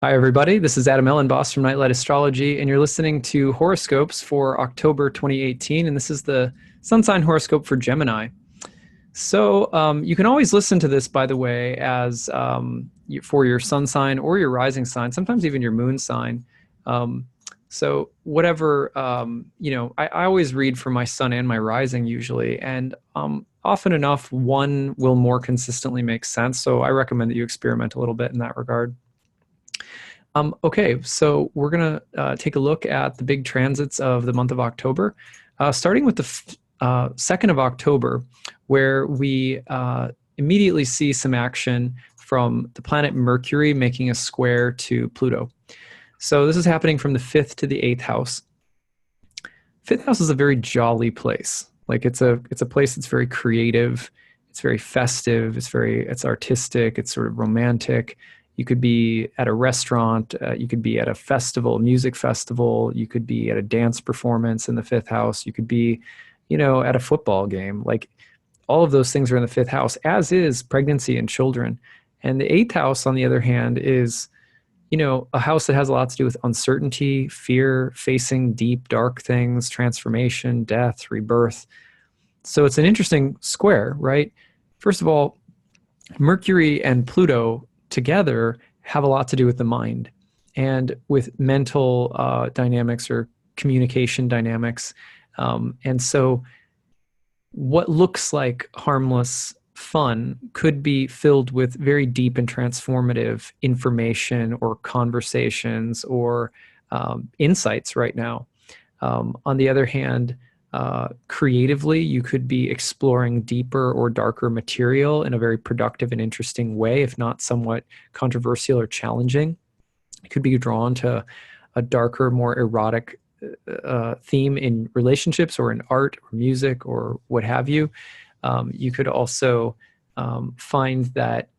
Hi, everybody. This is Adam Elenbaas from Nightlight Astrology, and you're listening to horoscopes for October 2018, and this is the sun sign horoscope for Gemini. So you can always listen to this, by the way, as for your sun sign or your rising sign, sometimes even your moon sign. So whatever, I always read for my sun and my rising usually, and often enough, one will more consistently make sense. So I recommend that you experiment a little bit in that regard. Okay, so we're going to take a look at the big transits of the month of October, starting with the 2nd of October, where we immediately see some action from the planet Mercury making a square to Pluto. So this is happening from the 5th to the 8th house. 5th house is a very jolly place. Like it's a place that's very creative, it's very festive, it's artistic, it's sort of romantic. You could be at a restaurant, you could be at a festival, music festival, you could be at a dance performance in the 5th house, you could be, at a football game. Like all of those things are in the 5th house, as is pregnancy and children. And the 8th house, on the other hand, is, a house that has a lot to do with uncertainty, fear, facing deep, dark things, transformation, death, rebirth. So it's an interesting square, right? First of all, Mercury and Pluto together have a lot to do with the mind and with mental dynamics or communication dynamics. And so what looks like harmless fun could be filled with very deep and transformative information or conversations or insights right now. On the other hand, creatively, you could be exploring deeper or darker material in a very productive and interesting way, if not somewhat controversial or challenging. You could be drawn to a darker, more erotic theme in relationships or in art or music or what have you. You could also find that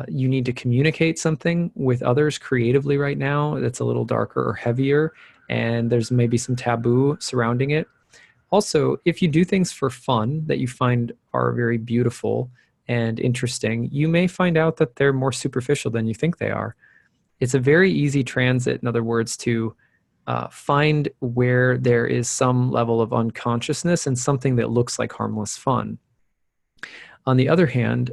you need to communicate something with others creatively right now that's a little darker or heavier, and there's maybe some taboo surrounding it. Also, if you do things for fun that you find are very beautiful and interesting, you may find out that they're more superficial than you think they are. It's a very easy transit, in other words, to find where there is some level of unconsciousness and something that looks like harmless fun. On the other hand,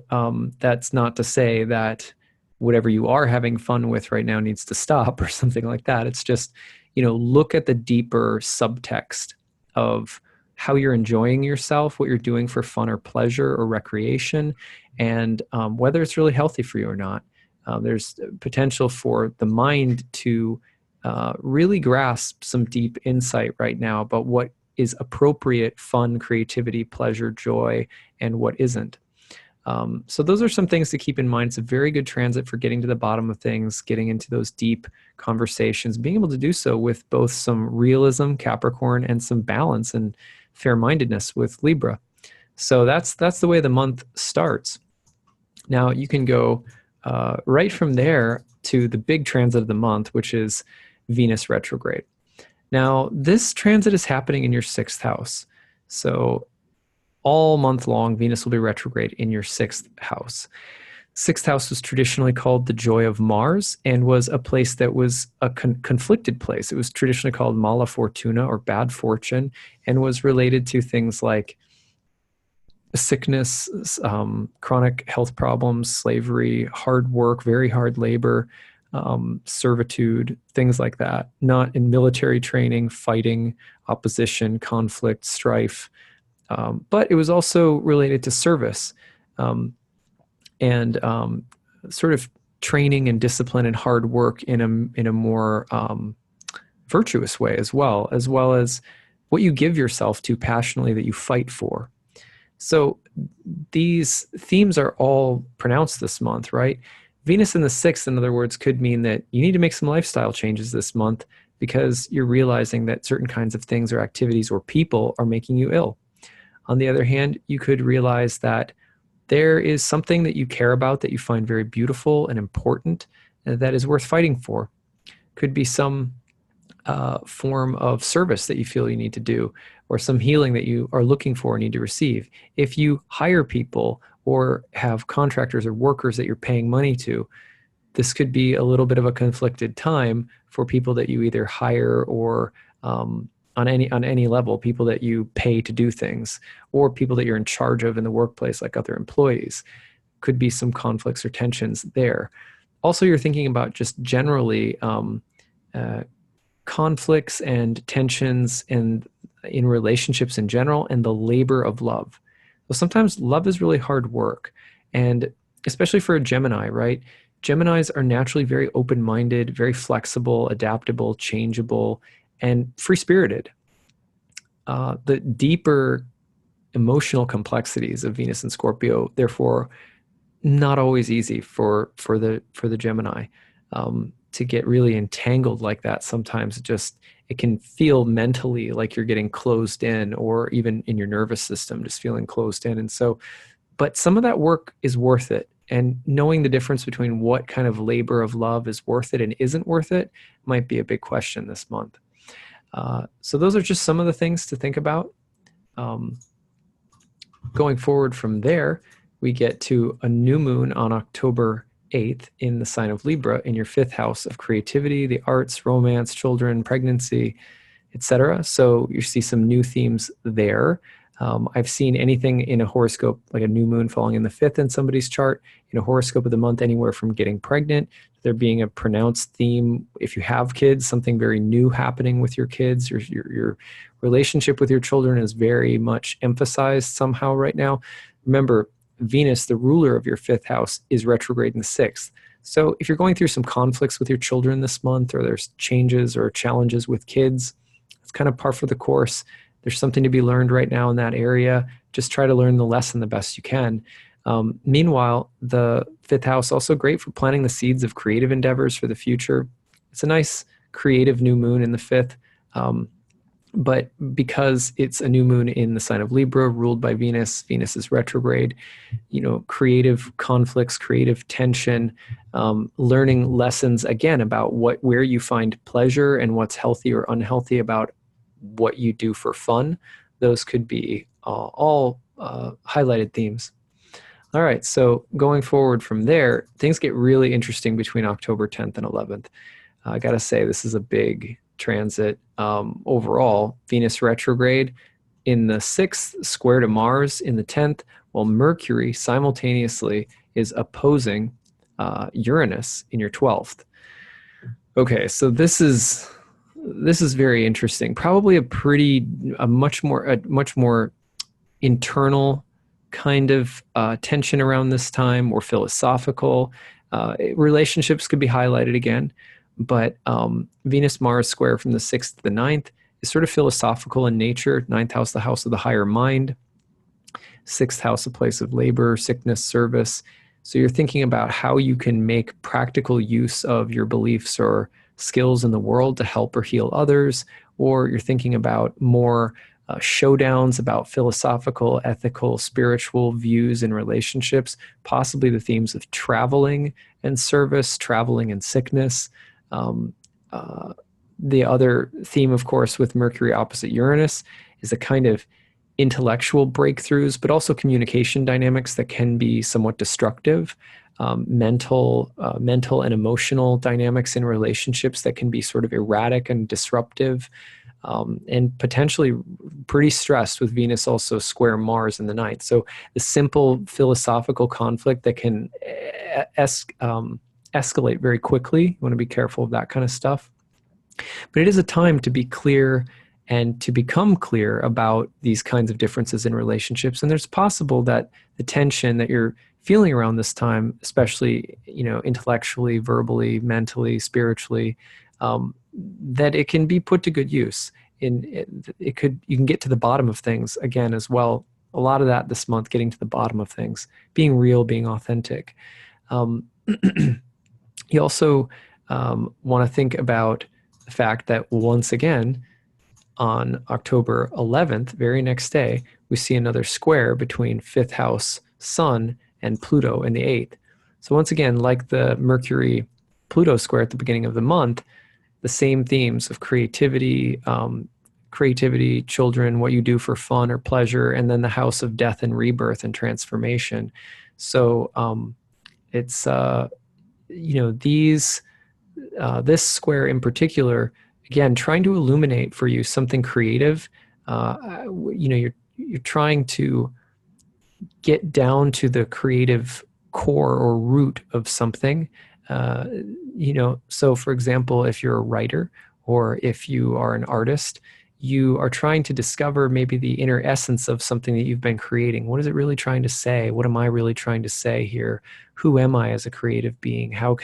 that's not to say that whatever you are having fun with right now needs to stop or something like that. It's just, look at the deeper subtext of how you're enjoying yourself, what you're doing for fun or pleasure or recreation, and whether it's really healthy for you or not. There's potential for the mind to really grasp some deep insight right now about what is appropriate fun, creativity, pleasure, joy, and what isn't. So those are some things to keep in mind. It's a very good transit for getting to the bottom of things, getting into those deep conversations, being able to do so with both some realism, Capricorn, and some balance and fair-mindedness with Libra. So that's the way the month starts. Now you can go right from there to the big transit of the month, which is Venus retrograde. Now this transit is happening in your 6th house. So all month long, Venus will be retrograde in your 6th house. 6th house was traditionally called the joy of Mars and was a place that was a conflicted place. It was traditionally called mala fortuna, or bad fortune, and was related to things like sickness, chronic health problems, slavery, hard work, very hard labor, servitude, things like that. Not in military training, fighting, opposition, conflict, strife. But it was also related to service and sort of training and discipline and hard work in a more virtuous way, as well as what you give yourself to passionately that you fight for. So these themes are all pronounced this month, right? Venus in the 6th, in other words, could mean that you need to make some lifestyle changes this month because you're realizing that certain kinds of things or activities or people are making you ill. On the other hand, you could realize that there is something that you care about that you find very beautiful and important that is worth fighting for. Could be some form of service that you feel you need to do, or some healing that you are looking for and need to receive. If you hire people or have contractors or workers that you're paying money to, this could be a little bit of a conflicted time for people that you either hire or on any level, people that you pay to do things, or people that you're in charge of in the workplace, like other employees. Could be some conflicts or tensions there. Also, you're thinking about just generally conflicts and tensions and in relationships in general, and the labor of love. So sometimes love is really hard work, and especially for a Gemini, right? Geminis are naturally very open-minded, very flexible, adaptable, changeable, and free-spirited. The deeper emotional complexities of Venus and Scorpio, therefore, not always easy for the Gemini to get really entangled like that. Sometimes it can feel mentally like you're getting closed in, or even in your nervous system, just feeling closed in. And so, but some of that work is worth it. And knowing the difference between what kind of labor of love is worth it and isn't worth it might be a big question this month. So those are just some of the things to think about. Going forward from there, we get to a new moon on October 8th in the sign of Libra, in your 5th house of creativity, the arts, romance, children, pregnancy, etc. So you see some new themes there. I've seen anything in a horoscope, like a new moon falling in the 5th in somebody's chart, in a horoscope of the month, anywhere from getting pregnant, there being a pronounced theme, if you have kids, something very new happening with your kids, your relationship with your children is very much emphasized somehow right now. Remember, Venus, the ruler of your 5th house, is retrograde in the 6th. So if you're going through some conflicts with your children this month, or there's changes or challenges with kids, it's kind of par for the course. There's something to be learned right now in that area. Just try to learn the lesson the best you can. Meanwhile, the 5th house, also great for planting the seeds of creative endeavors for the future. It's a nice creative new moon in the 5th. But because it's a new moon in the sign of Libra, ruled by Venus, Venus is retrograde, creative conflicts, creative tension, learning lessons again about where you find pleasure and what's healthy or unhealthy about what you do for fun. Those could be all highlighted themes. All right, so going forward from there, things get really interesting between October 10th and 11th. I gotta say, this is a big transit overall. Venus retrograde in the 6th, square to Mars in the 10th, while Mercury simultaneously is opposing Uranus in your 12th. Okay, so this is very interesting. Probably a much more internal kind of tension around this time, or philosophical. Relationships could be highlighted again. But Venus-Mars square from the 6th to the 9th is sort of philosophical in nature. 9th house, the house of the higher mind. 6th house, a place of labor, sickness, service. So you're thinking about how you can make practical use of your beliefs or skills in the world to help or heal others. Or you're thinking about more showdowns about philosophical, ethical, spiritual views and relationships, possibly the themes of traveling and service, traveling and sickness. The other theme, of course, with Mercury opposite Uranus is a kind of intellectual breakthroughs, but also communication dynamics that can be somewhat destructive, mental and emotional dynamics in relationships that can be sort of erratic and disruptive, and potentially pretty stressed, with Venus also square Mars in the 9th. So the simple philosophical conflict that can escalate very quickly. You want to be careful of that kind of stuff. But it is a time to be clear and to become clear about these kinds of differences in relationships. And there's possible that the tension that you're feeling around this time, especially, intellectually, verbally, mentally, spiritually, that it can be put to good use. You can get to the bottom of things again as well. A lot of that this month, getting to the bottom of things, being real, being authentic. You also want to think about the fact that once again, on October 11th, very next day, we see another square between 5th house Sun and Pluto in the 8th. So once again, like the Mercury-Pluto square at the beginning of the month, the same themes of creativity, children, what you do for fun or pleasure, and then the house of death and rebirth and transformation. So it's this square in particular, again, trying to illuminate for you something creative. You're trying to get down to the creative core or root of something. So for example, if you're a writer or if you are an artist, you are trying to discover maybe the inner essence of something that you've been creating. What is it really trying to say? What am I really trying to say here? Who am I as a creative being? How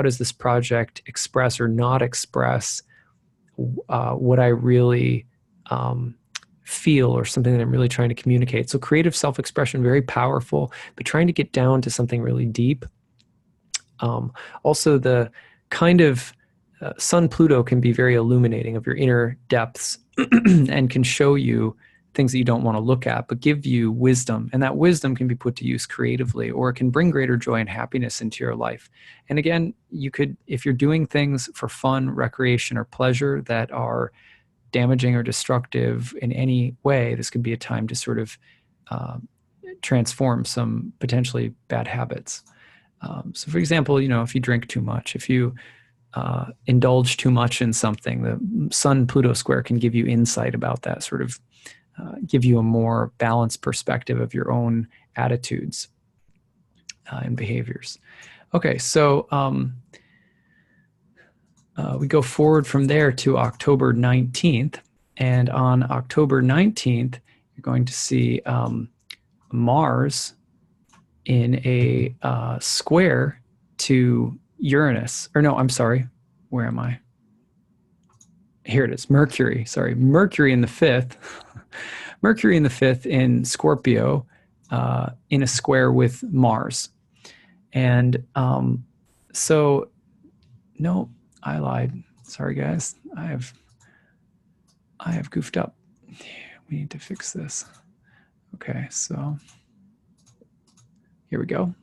does this project express or not express what I really feel, or something that I'm really trying to communicate? So creative self-expression, very powerful, but trying to get down to something really deep. Also, the kind of Sun Pluto can be very illuminating of your inner depths and can show you things that you don't want to look at, but give you wisdom. And that wisdom can be put to use creatively, or it can bring greater joy and happiness into your life. And again, you could, if you're doing things for fun, recreation, or pleasure that are damaging or destructive in any way, this could be a time to sort of transform some potentially bad habits. So for example, if you drink too much, if you indulge too much in something, the Sun-Pluto square can give you insight about that, sort of give you a more balanced perspective of your own attitudes and behaviors. Okay, so we go forward from there to October 19th. And on October 19th, you're going to see Mars in a square to Uranus. Or no, I'm sorry. Where am I? Here it is. Mercury. Sorry. Mercury in the fifth. Mercury in the fifth in Scorpio in a square with Mars. And so, no, I lied. Sorry, guys. I have goofed up. We need to fix this. Okay, so here we go.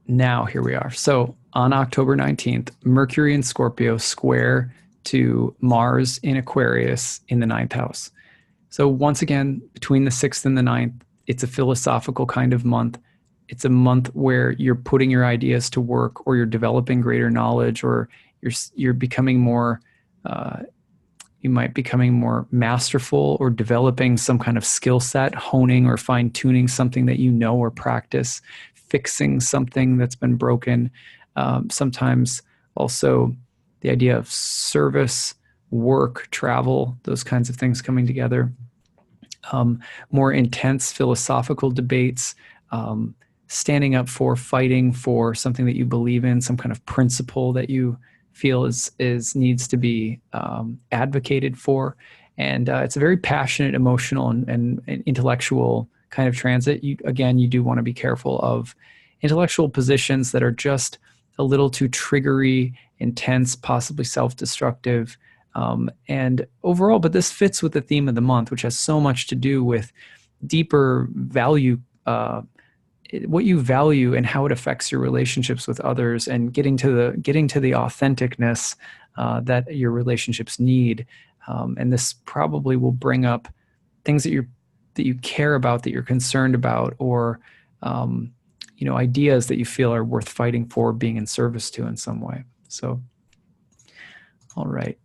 Now here we are. So on October 19th, Mercury in Scorpio square to Mars in Aquarius in the 9th house. So once again, between the 6th and the 9th, it's a philosophical kind of month. It's a month where you're putting your ideas to work, or you're developing greater knowledge, or you're becoming more, you might becoming more masterful, or developing some kind of skill set, honing or fine tuning something that you know or practice, fixing something that's been broken. Sometimes also the idea of service, work, travel, those kinds of things coming together. More intense philosophical debates, standing up for, fighting for something that you believe in, some kind of principle that you feel needs to be advocated for. And it's a very passionate, emotional, and intellectual kind of transit. You do want to be careful of intellectual positions that are just a little too triggery, intense, possibly self-destructive. And overall, but this fits with the theme of the month, which has so much to do with deeper value, what you value and how it affects your relationships with others, and getting to the authenticness that your relationships need. And this probably will bring up things that you care about, that you're concerned about, or ideas that you feel are worth fighting for, being in service to in some way. So, all right.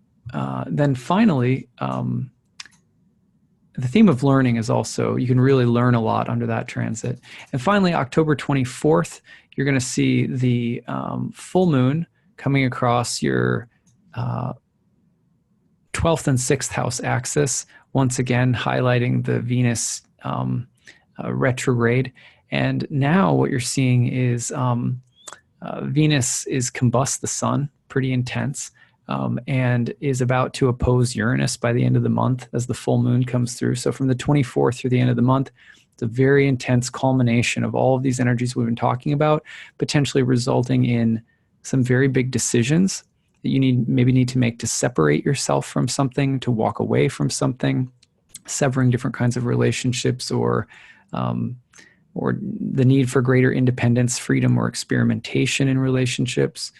Then finally, the theme of learning is also, you can really learn a lot under that transit. And finally, October 24th, you're going to see the full moon coming across your 12th and 6th house axis, once again highlighting the Venus retrograde. And now what you're seeing is Venus is combust the sun, pretty intense, and is about to oppose Uranus by the end of the month as the full moon comes through. So from the 24th through the end of the month, it's a very intense culmination of all of these energies we've been talking about, potentially resulting in some very big decisions that you maybe need to make to separate yourself from something, to walk away from something, severing different kinds of relationships, or the need for greater independence, freedom, or experimentation in relationships,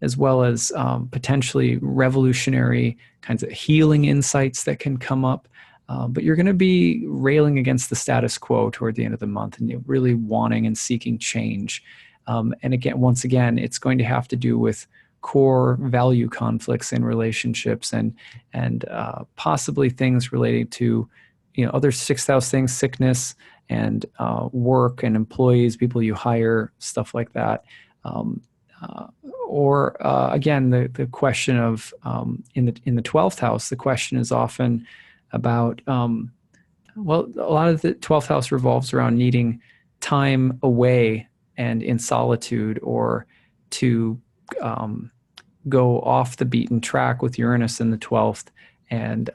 as well as potentially revolutionary kinds of healing insights that can come up. But you're going to be railing against the status quo toward the end of the month, and you're really wanting and seeking change. And again, once again, it's going to have to do with core value conflicts in relationships, and possibly things related to, other sixth house things, sickness and work and employees, people you hire, stuff like that. Or again, the question of in the 12th house, the question is often about, well, a lot of the 12th house revolves around needing time away and in solitude, or to go off the beaten track with Uranus in the 12th, and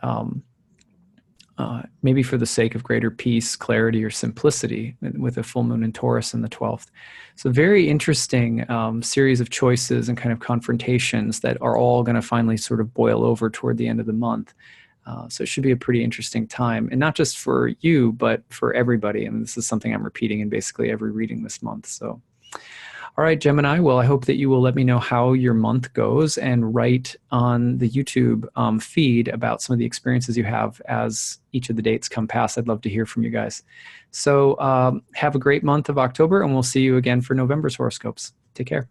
maybe for the sake of greater peace, clarity, or simplicity, with a full moon in Taurus in the 12th. So very interesting series of choices and kind of confrontations that are all going to finally sort of boil over toward the end of the month. So it should be a pretty interesting time, and not just for you, but for everybody. And this is something I'm repeating in basically every reading this month. So, all right, Gemini, well, I hope that you will let me know how your month goes, and write on the YouTube feed about some of the experiences you have as each of the dates come past. I'd love to hear from you guys. So have a great month of October, and we'll see you again for November's horoscopes. Take care.